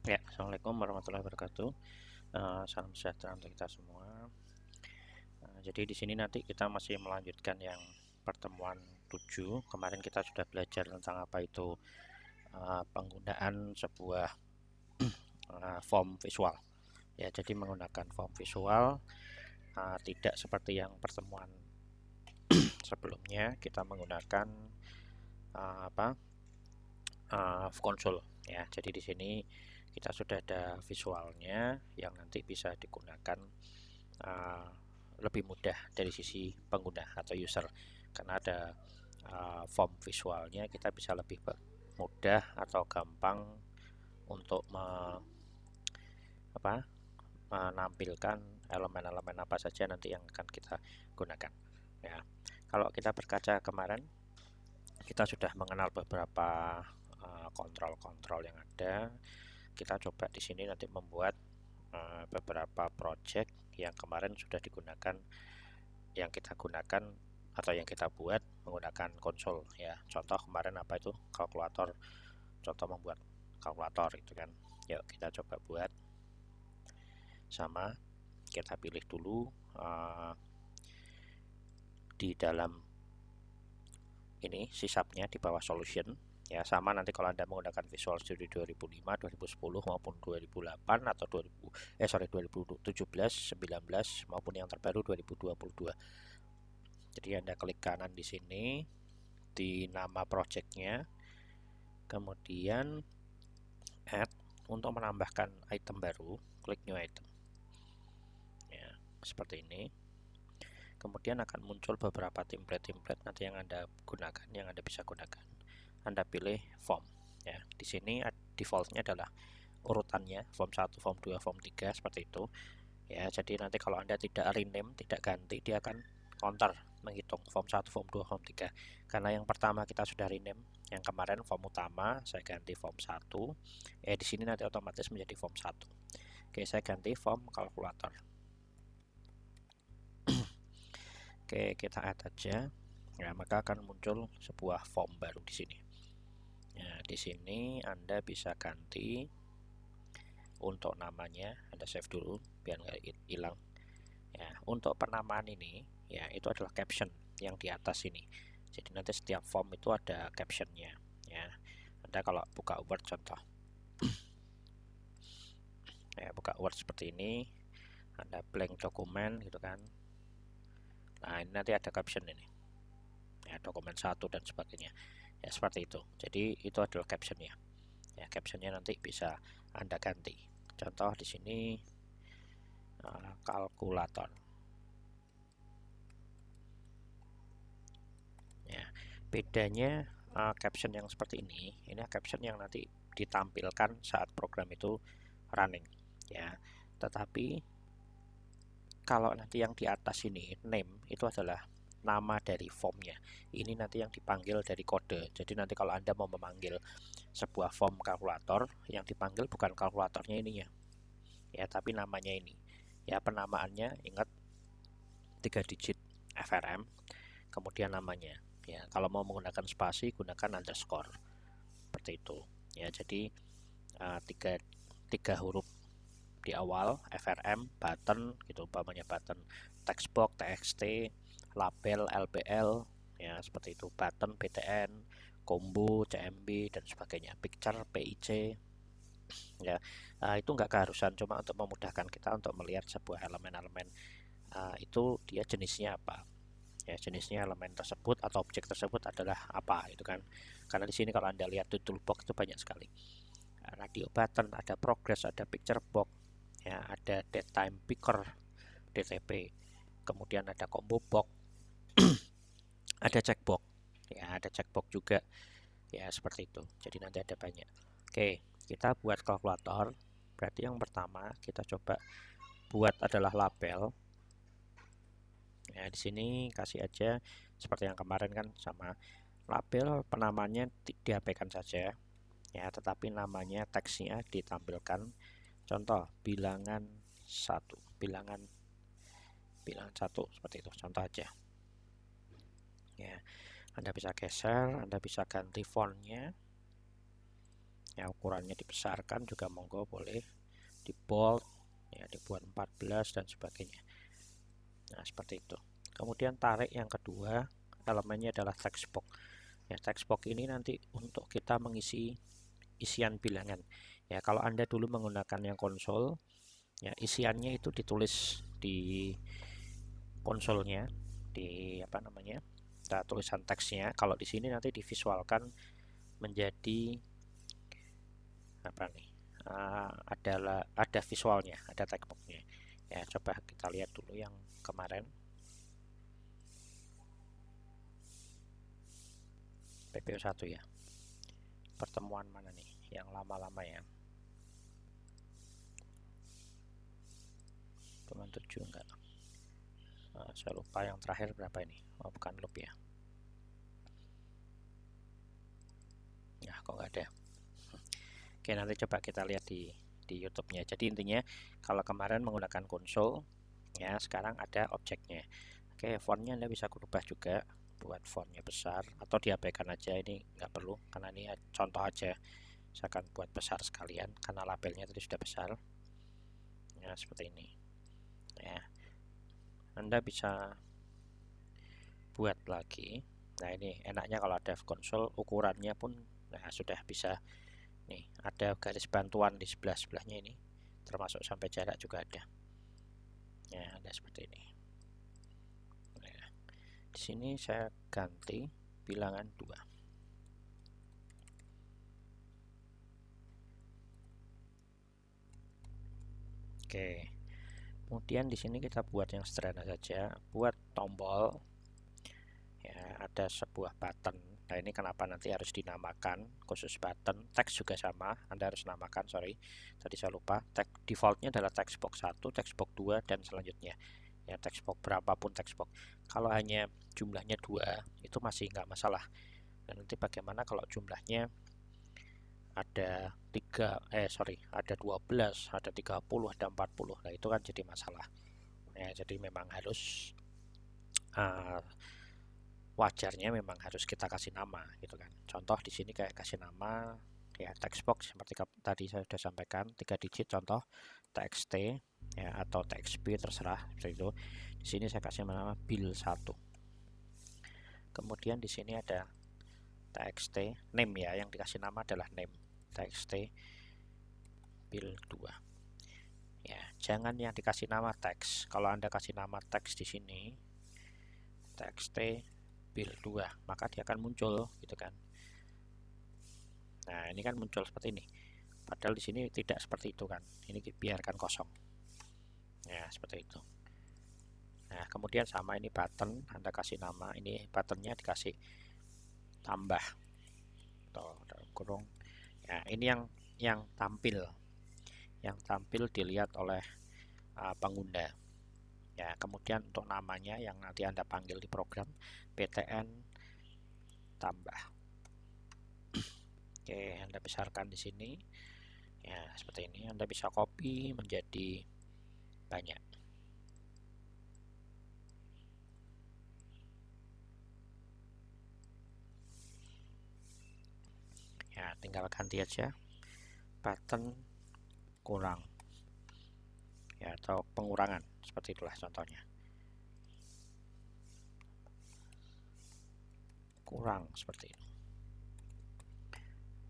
Ya, assalamualaikum warahmatullahi wabarakatuh. Salam sejahtera untuk kita semua. Jadi di sini nanti kita masih melanjutkan yang pertemuan 7. Kemarin kita sudah belajar tentang apa itu penggunaan sebuah form visual. Ya, jadi menggunakan form visual tidak seperti yang pertemuan sebelumnya kita menggunakan apa konsol. Ya, jadi di sini kita sudah ada visualnya yang nanti bisa digunakan uh, lebih mudah dari sisi pengguna atau user, karena ada form visualnya kita bisa lebih mudah atau gampang untuk menampilkan elemen-elemen apa saja nanti yang akan kita gunakan. Ya, kalau kita berkaca kemarin kita sudah mengenal beberapa kontrol-kontrol yang ada. Kita coba di sini nanti membuat beberapa project yang kemarin sudah digunakan, yang kita gunakan atau yang kita buat menggunakan konsol. Ya, contoh kemarin apa itu kalkulator, contoh membuat kalkulator itu kan. Yuk kita coba buat. Sama, kita pilih dulu di dalam ini sisapnya di bawah solution. Ya, sama nanti kalau Anda menggunakan Visual Studio 2005, 2010 maupun 2008 atau 2017, 19 maupun yang terbaru 2022. Jadi Anda klik kanan di sini di nama projectnya, kemudian add. Untuk menambahkan item baru, klik new item. Ya, seperti ini. Kemudian akan muncul beberapa template-template nanti yang Anda gunakan, yang Anda bisa gunakan. Anda pilih form. Ya, di sini defaultnya adalah urutannya form 1, form 2, form 3 seperti itu. Ya, jadi nanti kalau Anda tidak rename, tidak ganti, dia akan counter menghitung form 1, form 2, form 3. Karena yang pertama kita sudah rename, yang kemarin form utama saya ganti form 1. Di sini nanti otomatis menjadi form 1. Oke, saya ganti form kalkulator. Oke, kita add aja. Ya, maka akan muncul sebuah form baru di sini. Ya, di sini Anda bisa ganti untuk namanya, Anda save dulu biar nggak hilang. Ya, untuk penamaan ini ya itu adalah caption yang di atas ini. Jadi nanti setiap form itu ada captionnya. Ya, Anda kalau buka Word contoh, ya buka Word seperti ini, Anda blank dokumen gitu kan. Nah, ini nanti ada caption ini. Ya, dokumen 1 dan sebagainya. Ya, seperti itu. Jadi itu adalah captionnya. Ya, captionnya nanti bisa Anda ganti. Contoh di sini kalkulator. Ya, bedanya caption yang seperti ini caption yang nanti ditampilkan saat program itu running. Ya, tetapi kalau nanti yang di atas ini name itu adalah nama dari formnya. Ini nanti yang dipanggil dari kode. Jadi nanti kalau Anda mau memanggil sebuah form kalkulator, yang dipanggil bukan kalkulatornya ininya, ya, tapi namanya ini. Ya, penamaannya ingat 3 digit FRM, kemudian namanya. Ya, kalau mau menggunakan spasi gunakan underscore seperti itu. Ya, jadi tiga, tiga huruf di awal FRM, button gitu, umpamanya button text box TXT, label LBL, ya seperti itu, button BTN, combo CMB dan sebagainya, picture PIC. Ya, itu nggak keharusan, cuma untuk memudahkan kita untuk melihat sebuah elemen-elemen itu dia jenisnya apa. Ya, jenisnya elemen tersebut atau objek tersebut adalah apa itu kan. Karena di sini kalau Anda lihat di toolbox itu banyak sekali. Radio button, ada progress, ada picture box, ya, ada daytime picker DTP, kemudian ada combo box, ada checkbox. Ya, ada checkbox juga. Ya, seperti itu. Jadi nanti ada banyak. Oke, kita buat kalkulator. Berarti yang pertama kita coba buat adalah label. Ya, di sini kasih aja seperti yang kemarin kan, sama label penamanya diabaikan saja. Ya, tetapi namanya teksnya ditampilkan. Contoh bilangan 1, bilangan bilangan 1 seperti itu, contoh aja. Ya, Anda bisa geser, Anda bisa ganti fontnya. Ya, ukurannya dibesarkan juga monggo, boleh di bold ya, dibuat 14 dan sebagainya. Nah, seperti itu. Kemudian tarik yang kedua, elemennya adalah text box. Ya, text box ini nanti untuk kita mengisi isian bilangan. Ya, kalau Anda dulu menggunakan yang konsol, ya isiannya itu ditulis di konsolnya, di apa namanya, tulisan teksnya. Kalau di sini nanti divisualkan menjadi apa nih, ada visualnya, ada text boxnya. Ya, coba kita lihat dulu yang kemarin PPO1 ya. Pertemuan mana nih yang lama-lama ya, teman 7 enggak. Saya lupa yang terakhir berapa ini. Oh, bukan loop ya. Nah, kok nggak ada. Oke, nanti coba kita lihat di YouTube-nya. Jadi intinya kalau kemarin menggunakan konsol, ya sekarang ada objeknya. Oke, fontnya Anda bisa berubah juga, buat fontnya besar atau diabaikan aja, ini nggak perlu karena ini contoh aja. Saya akan buat besar sekalian karena labelnya tadi sudah besar. Ya, seperti ini. Ya, Anda bisa buat lagi. Nah, ini enaknya kalau ada konsol, ukurannya pun nah sudah bisa. Nih, ada garis bantuan di sebelah-sebelahnya ini, termasuk sampai jarak juga ada. Ya, ada seperti ini. Nah, di sini saya ganti bilangan 2. Oke. Kemudian di sini kita buat yang sederhana saja, buat tombol. Ya, ada sebuah button. Nah, ini kenapa nanti harus dinamakan khusus button. Teks juga sama, Anda harus namakan, sorry. Tadi saya lupa. Teks defaultnya adalah text box 1, text box 2 dan selanjutnya. Ya, text box berapapun text box. Kalau hanya jumlahnya 2, itu masih nggak masalah. Dan nanti bagaimana kalau jumlahnya ada 12, ada 30, ada 40. Nah, itu kan jadi masalah. Ya, jadi memang harus wajarnya memang harus kita kasih nama gitu kan. Contoh di sini kayak kasih nama ya text box seperti tadi saya sudah sampaikan, 3 digit contoh txt ya atau txp terserah seperti itu. Di sini saya kasih nama bill 1. Kemudian di sini ada txt name ya, yang dikasih nama adalah name txt bill 2. Ya, jangan yang dikasih nama teks. Kalau Anda kasih nama teks di sini txt bill 2, maka dia akan muncul gitu kan. Nah, ini kan muncul seperti ini. Padahal di sini tidak seperti itu kan. Ini biarkan kosong. Ya, seperti itu. Nah, kemudian sama ini button, Anda kasih nama, ini buttonnya dikasih tambah atau kurung. Ya, ini yang tampil. Yang tampil dilihat oleh pengguna. Ya, kemudian untuk namanya yang nanti Anda panggil di program ptn tambah. Oke, Anda besarkan di sini. Ya, seperti ini. Anda bisa copy menjadi banyak. Ya, tinggal ganti aja button kurang. Ya, atau pengurangan. Seperti itulah contohnya. Kurang seperti itu.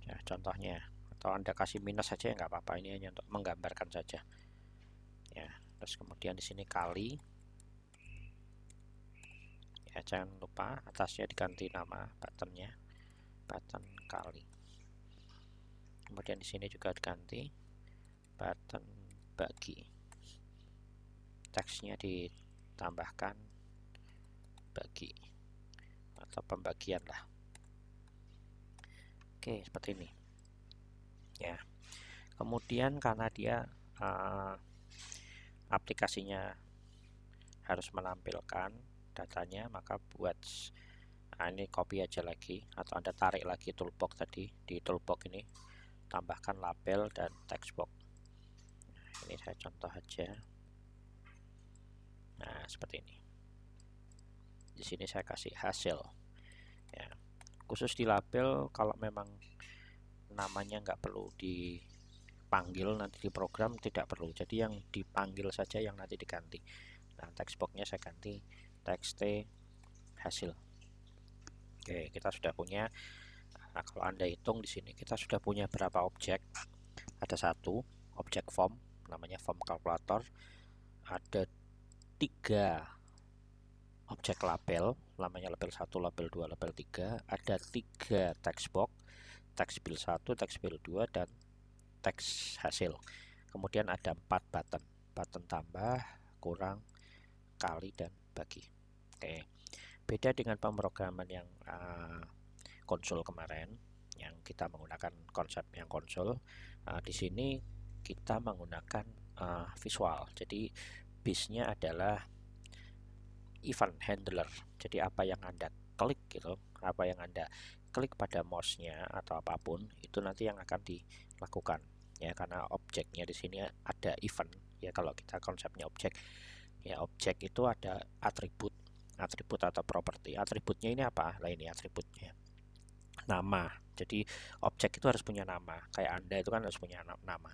Ya, contohnya. Atau Anda kasih minus saja ya nggak apa-apa, ini hanya untuk menggambarkan saja. Ya, terus kemudian di sini kali. Ya, jangan lupa atasnya diganti nama buttonnya, button kali. Kemudian di sini juga diganti button bagi. Teksnya ditambahkan bagi atau pembagian lah. Oke, seperti ini. Ya. Kemudian karena dia aplikasinya harus menampilkan datanya, maka buat ini copy aja lagi atau Anda tarik lagi toolbox tadi. Di toolbox ini tambahkan label dan text box. Nah, ini saya contoh aja. Nah, seperti ini. Di sini saya kasih hasil. Ya, khusus di label kalau memang namanya nggak perlu dipanggil nanti di program, tidak perlu. Jadi yang dipanggil saja yang nanti diganti. Nah, text boxnya saya ganti txt hasil. Oke, kita sudah punya. Nah, kalau Anda hitung di sini kita sudah punya berapa objek? Ada satu objek form namanya form calculator, ada 3 objek label namanya label 1, label 2, label 3, ada 3 text box, text field 1, text field 2, dan teks hasil. Kemudian ada 4 button, button tambah, kurang, kali, dan bagi. Oke, beda dengan pemrograman yang konsol kemarin yang kita menggunakan konsep yang konsol. Di sini kita menggunakan visual. Jadi base-nya adalah event handler. Jadi apa yang Anda klik gitu, apa yang Anda klik pada mouse-nya atau apapun itu nanti yang akan dilakukan ya, karena objeknya di sini ada event ya. Kalau kita konsepnya objek ya, objek itu ada atribut atau properti. Atributnya ini apa? Lah ini atributnya nama. Jadi objek itu harus punya nama, kayak Anda itu kan harus punya nama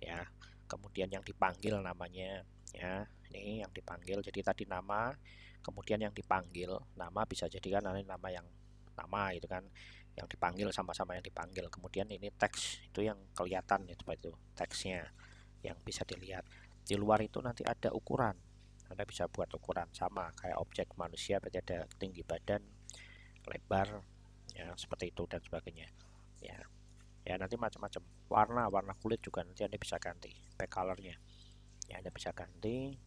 ya. Kemudian yang dipanggil namanya ya, ini yang dipanggil. Jadi tadi nama, kemudian yang dipanggil nama, bisa jadi kan nama yang nama itu kan yang dipanggil sama-sama yang dipanggil. Kemudian ini teks itu yang kelihatan itu, itu teksnya yang bisa dilihat. Di luar itu nanti ada ukuran, Anda bisa buat ukuran sama kayak objek manusia, berarti ada tinggi badan, lebar ya, seperti itu dan sebagainya ya. Ya nanti macam-macam warna kulit juga nanti Anda bisa ganti back colornya ya, Anda bisa ganti.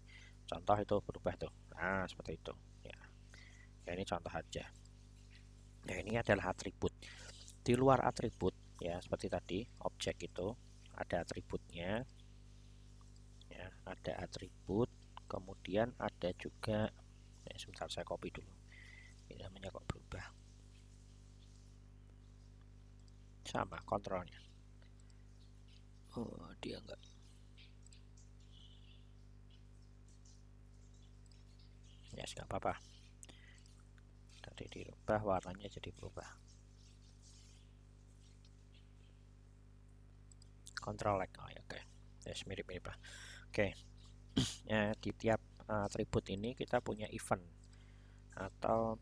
Contoh itu berubah tuh, nah seperti itu ya. Ya ini contoh aja. Nah ini adalah atribut. Di luar atribut ya, seperti tadi objek itu ada atributnya ya, ada atribut. Kemudian ada juga ya, sebentar saya copy dulu, ini namanya kok berubah. Sama kontrolnya, oh dia enggak, ya nggak apa-apa, tadi dirubah warnanya jadi berubah. Control like, oh ya, oke, yes, mirip-mirip lah. Oke ya, di tiap atribut ini kita punya event atau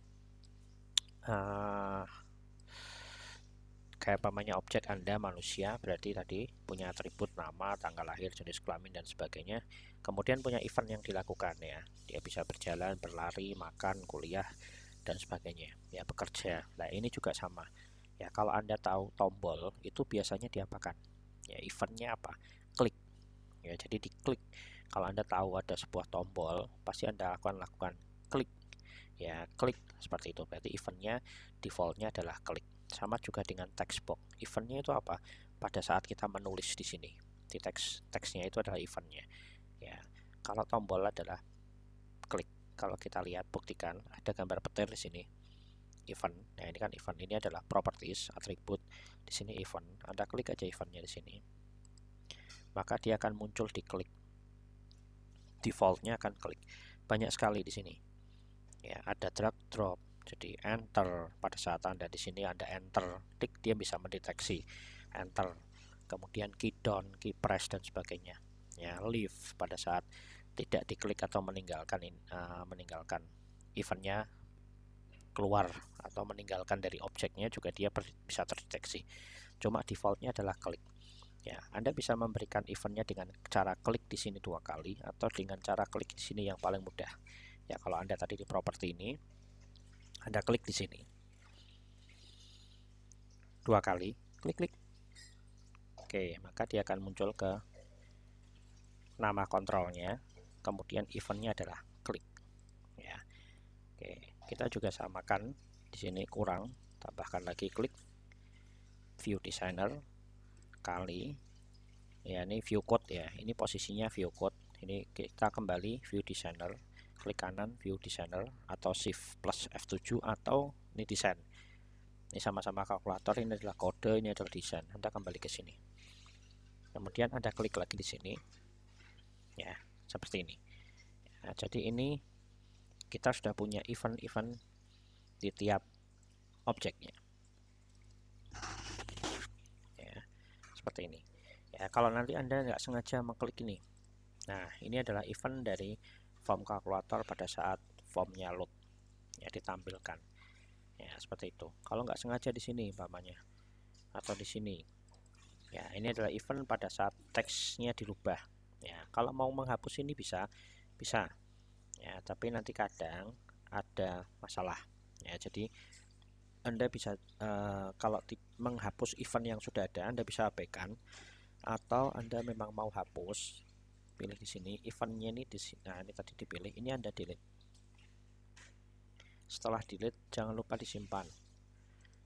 kayak pamannya objek Anda manusia, berarti tadi punya atribut nama, tanggal lahir, jenis kelamin, dan sebagainya. Kemudian punya event yang dilakukan ya, dia bisa berjalan, berlari, makan, kuliah, dan sebagainya ya, bekerja. Nah ini juga sama ya, kalau Anda tahu tombol itu biasanya diapakan ya, eventnya apa, klik ya. Jadi diklik, kalau Anda tahu ada sebuah tombol pasti Anda akan lakukan klik ya, klik seperti itu, berarti eventnya defaultnya adalah klik. Sama juga dengan text box, eventnya itu apa, pada saat kita menulis di sini di teksnya itu adalah eventnya ya. Kalau tombol adalah klik. Kalau kita lihat, buktikan ada gambar petir di sini, event. Nah ini kan event, ini adalah properties, atribut, di sini event. Anda klik aja eventnya di sini, maka dia akan muncul di klik, defaultnya akan klik. Banyak sekali di sini ya, ada drag drop, jadi enter. Pada saat Anda di sini Anda enter, klik, dia bisa mendeteksi enter. Kemudian key down, key press, dan sebagainya ya. Leave, pada saat tidak diklik atau meninggalkan eventnya keluar atau meninggalkan dari objeknya juga dia bisa terdeteksi. Cuma defaultnya adalah klik ya. Anda bisa memberikan eventnya dengan cara klik di sini 2 kali atau dengan cara klik di sini yang paling mudah ya. Kalau Anda tadi di properti ini Anda klik di sini 2 kali, klik. Oke, maka dia akan muncul ke nama kontrolnya, kemudian eventnya adalah klik ya. Oke, kita juga samakan di sini, kurang, tambahkan lagi klik, view designer kali ya, ini view code ya, ini posisinya view code. Ini kita kembali view designer, klik kanan view designer atau shift plus F7 atau ini desain. Ini sama-sama kalkulator, ini adalah kode, ini adalah desain. Anda kembali ke sini, kemudian Anda klik lagi di sini ya, seperti ini ya. Jadi ini kita sudah punya event-event di tiap objeknya ya. seperti ini ya. Kalau nanti Anda nggak sengaja mengklik ini, nah ini adalah event dari form kalkulator pada saat formnya load ya, ditampilkan ya, seperti itu. Kalau nggak sengaja di sini umpamanya atau di sini ya, ini adalah event pada saat teksnya dirubah ya. Kalau mau menghapus ini bisa ya, tapi nanti kadang ada masalah ya. Jadi Anda bisa kalau menghapus event yang sudah ada, Anda bisa abaikan, atau Anda memang mau hapus, pilih di sini eventnya ini di sini. Nah, ini tadi dipilih, ini Anda delete. Setelah delete jangan lupa disimpan.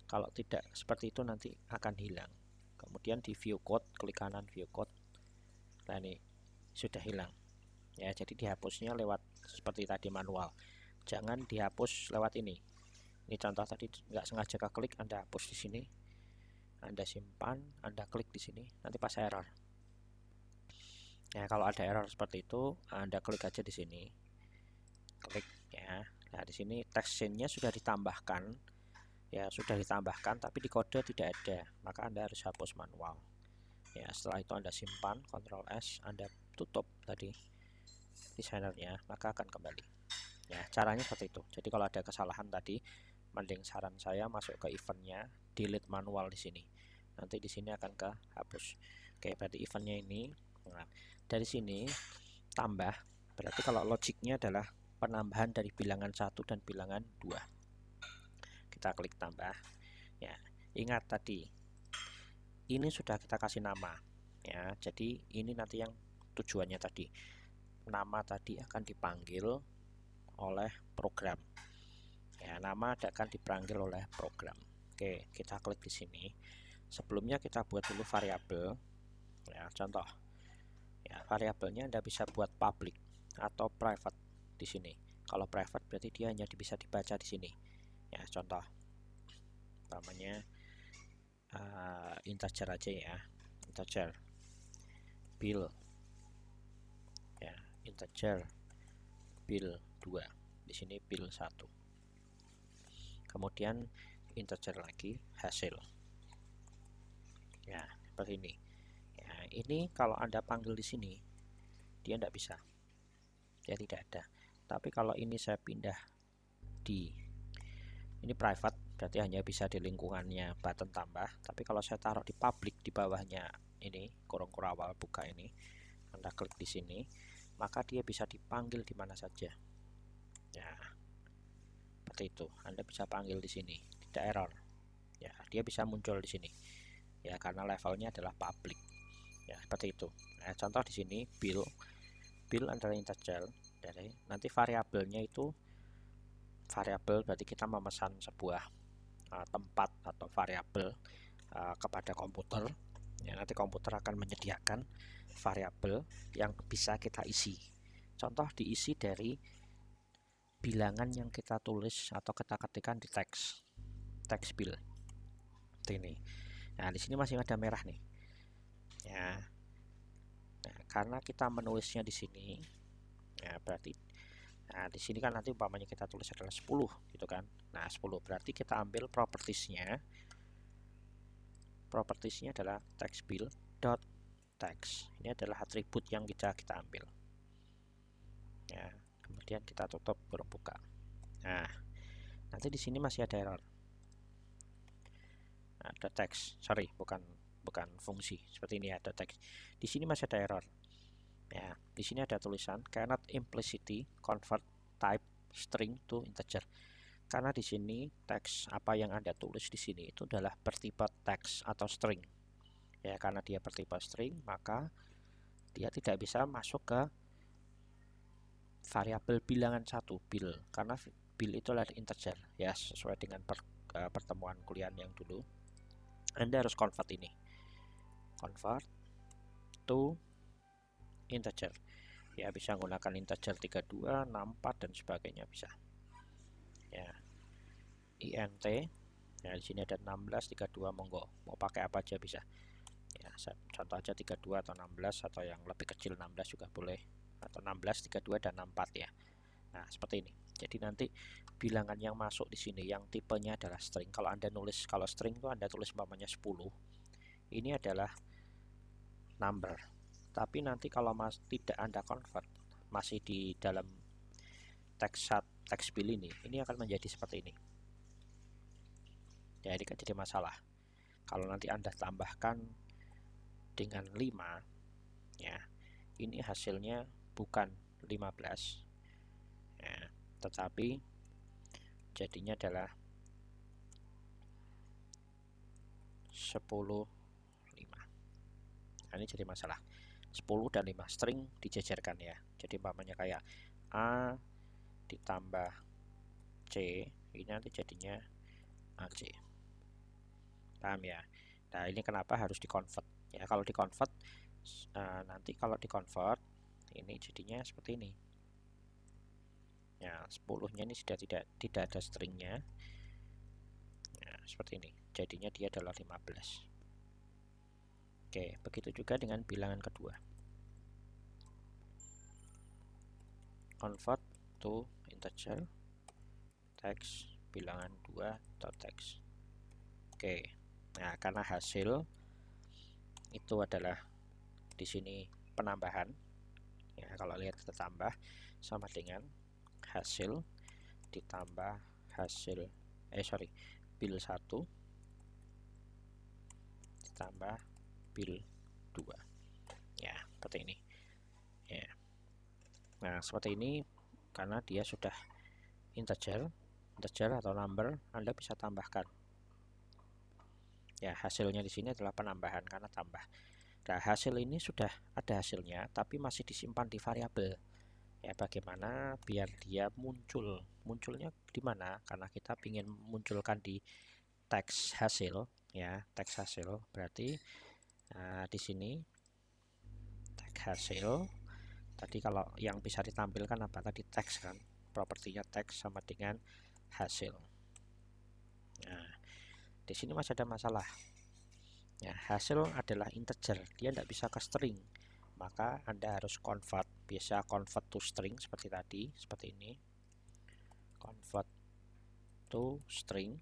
Kalau tidak seperti itu nanti akan hilang. Kemudian di view code, klik kanan view code. Nah, ini sudah hilang ya. Jadi dihapusnya lewat seperti tadi manual, jangan dihapus lewat ini. Ini contoh tadi nggak sengaja klik, Anda hapus di sini, Anda simpan, Anda klik di sini, nanti pas error ya. Kalau ada error seperti itu, Anda klik aja di sini, klik ya. Nah, di sini text scene-nya sudah ditambahkan ya, sudah ditambahkan, tapi di kode tidak ada, maka Anda harus hapus manual ya. Setelah itu Anda simpan, Ctrl S, Anda tutup tadi desainernya, maka akan kembali ya. Caranya seperti itu. Jadi kalau ada kesalahan tadi, mending saran saya masuk ke eventnya, delete manual di sini, nanti di sini akan kehapus. Oke, berarti eventnya ini. Nah, dari sini tambah, berarti kalau logiknya adalah penambahan dari bilangan 1 dan bilangan 2. Kita klik tambah ya. Ingat tadi ini sudah kita kasih nama ya. Jadi ini nanti yang tujuannya tadi, nama tadi akan dipanggil oleh program ya, nama akan dipanggil oleh program. Oke, kita klik di sini. Sebelumnya kita buat dulu variabel ya, contoh ya. Variabelnya Anda bisa buat public atau private di sini. Kalau private berarti dia hanya bisa dibaca di sini ya. Contoh namanya integer aja ya, integer bill ya, integer bill 2, di sini bill 1, kemudian integer lagi hasil ya, seperti ini ya. Ini kalau Anda panggil di sini dia tidak bisa, dia tidak ada. Tapi kalau ini saya pindah di ini private, berarti hanya bisa di lingkungannya button tambah. Tapi kalau saya taruh di public, di bawahnya ini kurung kurawal buka ini, Anda klik di sini, maka dia bisa dipanggil di mana saja ya, seperti itu. Anda bisa panggil di sini, tidak error ya, dia bisa muncul di sini ya, karena levelnya adalah public ya, seperti itu. Nah, contoh di sini bill adalah integer, dari nanti variabelnya itu variabel berarti kita memesan sebuah tempat atau variabel kepada komputer ya. Nanti komputer akan menyediakan variabel yang bisa kita isi. Contoh diisi dari bilangan yang kita tulis atau kita ketikkan di teks bill ini. Nah, di sini masih ada merah nih ya. Nah, karena kita menulisnya di sini ya, berarti nah di sini kan nanti umpamanya kita tulis adalah 10 gitu kan. Nah, 10 berarti kita ambil propertiesnya adalah text bill dot text. Ini adalah atribut yang kita ambil ya. Kemudian kita tutup kurung buka. Nah, nanti di sini masih ada error, ada teks, sorry, bukan fungsi, seperti ini ada teks. Di sini masih ada error ya. Di sini ada tulisan cannot implicitly convert type string to integer, karena di sini teks apa yang Anda tulis di sini itu adalah bertipe teks atau string ya. Karena dia bertipe string, maka dia tidak bisa masuk ke variabel bilangan 1 bill, karena bill itu adalah integer ya. Sesuai dengan pertemuan kuliah yang dulu, Anda harus convert ini, convert to integer ya. Bisa menggunakan integer 32, 64 dan sebagainya bisa ya. int ya, di sini ada 16, 32, monggo mau pakai apa aja bisa ya. Contoh aja 32 atau 16, atau yang lebih kecil 16 juga boleh, atau 16, 32 dan 64 ya. Nah, seperti ini. Jadi nanti bilangan yang masuk di sini yang tipenya adalah string. Kalau Anda nulis, kalau string itu Anda tulis umpamanya 10, ini adalah number. Tapi nanti kalau tidak Anda convert, masih di dalam teks bill ini akan menjadi seperti ini. Ya, ini kan jadi masalah. Kalau nanti Anda tambahkan dengan 5, ya, ini hasilnya bukan 15, ya, tetapi jadinya adalah 10, 5. Nah, ini jadi masalah. 10 dan 5 string dijejerkan ya. Jadi umpamanya kayak A ditambah C, ini nanti jadinya AC. Paham ya? Nah, ini kenapa harus dikonvert ya. Kalau dikonvert nanti kalau dikonvert ini jadinya seperti ini ya. 10-nya ini sudah tidak ada stringnya ya, seperti ini, jadinya dia adalah 15. Oke, begitu juga dengan bilangan kedua, convert to integer text bilangan 2.text. Oke, nah karena hasil itu adalah di sini penambahan ya, kalau lihat kita tambah sama dengan hasil ditambah hasil bill 1 ditambah bill 2 ya, seperti ini ya. Nah, seperti ini karena dia sudah integer atau number, Anda bisa tambahkan ya. Hasilnya di sini adalah penambahan karena tambah. Nah, hasil ini sudah ada hasilnya tapi masih disimpan di variabel ya. Bagaimana biar dia munculnya di mana? Karena kita ingin munculkan di teks hasil ya. Teks hasil berarti di sini teks hasil tadi, kalau yang bisa ditampilkan apa tadi? Teks kan, propertinya teks sama dengan hasil. Nah, di sini masih ada masalah ya. Hasil adalah integer, dia tidak bisa ke string, maka Anda harus convert. Biasa convert to string seperti tadi, seperti ini, convert to string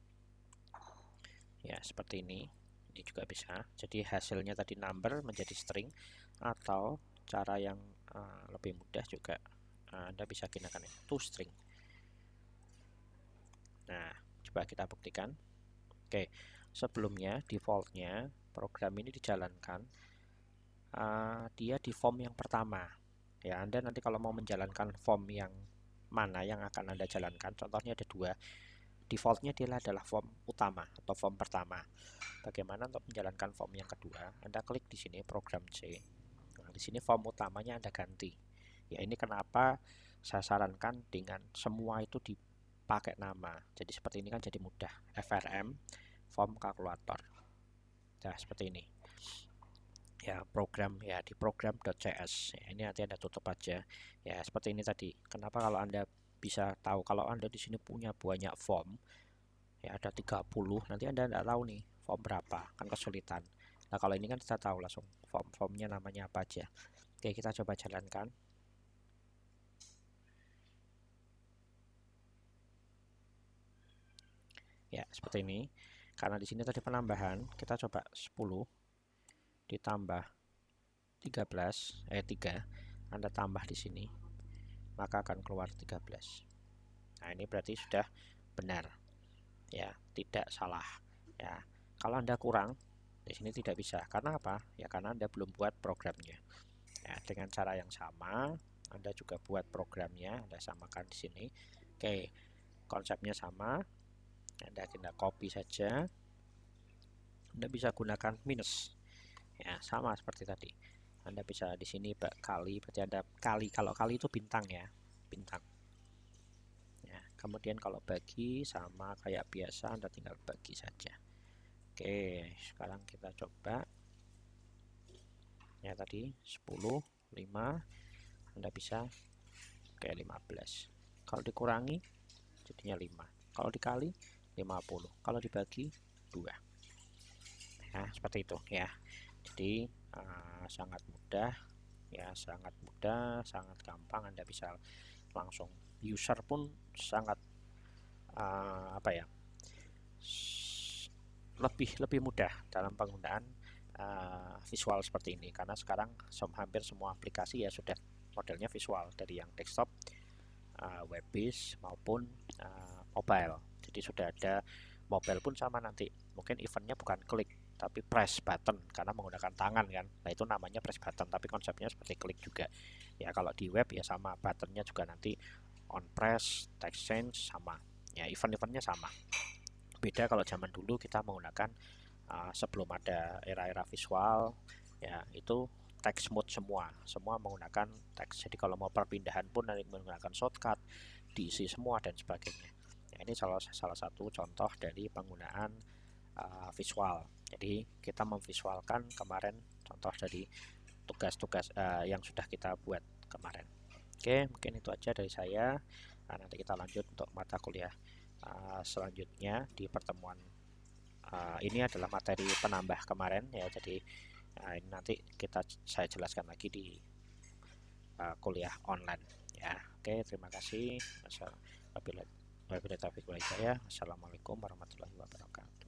ya, seperti ini juga bisa. Jadi hasilnya tadi number menjadi string, atau cara yang lebih mudah juga Anda bisa gunakan to string. Nah, coba kita buktikan. Oke, sebelumnya defaultnya program ini dijalankan dia di form yang pertama ya. Anda nanti kalau mau menjalankan form yang mana yang akan Anda jalankan, contohnya ada dua, defaultnya dia adalah form utama atau form pertama. Bagaimana untuk menjalankan form yang kedua? Anda klik di sini program C. Nah, di sini form utamanya Anda ganti ya. Ini kenapa saya sarankan dengan semua itu dipakai nama, jadi seperti ini kan jadi mudah. FRM form kalkulator. Nah, seperti ini ya, program ya, di program.cs ya. Ini nanti Anda tutup aja ya, seperti ini tadi. Kenapa kalau Anda bisa tahu kalau Anda di sini punya banyak form ya, ada 30, nanti Anda tidak tahu nih form berapa, kan kesulitan. Nah, kalau ini kan kita tahu langsung form-formnya namanya apa aja. Oke, kita coba jalankan ya, seperti ini. Karena di sini tadi penambahan, kita coba 10 ditambah 13 3, Anda tambah di sini maka akan keluar 13. Nah, ini berarti sudah benar ya, tidak salah ya. Kalau Anda kurang di sini tidak bisa, karena apa ya? Karena Anda belum buat programnya ya. Dengan cara yang sama Anda juga buat programnya, Anda samakan di sini. Oke, konsepnya sama, Anda tinggal copy saja. Anda bisa gunakan minus ya, sama seperti tadi. Anda bisa di sini kali, berarti Anda kali, kalau kali itu bintang ya, bintang ya. Kemudian kalau bagi sama kayak biasa, Anda tinggal bagi saja. Oke, sekarang kita coba ya, tadi 10 5, Anda bisa kayak 15. Kalau dikurangi jadinya 5, kalau dikali 50, kalau dibagi 2 ya, seperti itu ya. Jadi sangat mudah ya, sangat mudah, sangat gampang. Anda bisa langsung, user pun sangat apa ya, lebih mudah dalam penggunaan visual seperti ini, karena sekarang hampir semua aplikasi ya sudah modelnya visual, dari yang desktop, web based maupun mobile. Jadi sudah ada mobile pun sama, nanti mungkin eventnya bukan klik tapi press button karena menggunakan tangan kan. Nah itu namanya press button, tapi konsepnya seperti klik juga. Ya kalau di web ya sama, buttonnya juga nanti on press, text change sama. Ya event-eventnya sama. Beda kalau zaman dulu kita menggunakan sebelum ada era-era visual ya itu text mode, semua menggunakan teks. Jadi kalau mau perpindahan pun nanti menggunakan shortcut, diisi semua dan sebagainya. Ya, ini salah satu contoh dari penggunaan visual. Jadi kita memvisualkan kemarin contoh dari tugas-tugas yang sudah kita buat kemarin. Oke, mungkin itu aja dari saya. Nah, nanti kita lanjut untuk mata kuliah selanjutnya di pertemuan. Ini adalah materi penambah kemarin ya, jadi ini nanti saya jelaskan lagi di kuliah online ya. Oke, terima kasih. Wabillahi taufiq wal hidayah. Wassalamualaikum warahmatullahi wabarakatuh.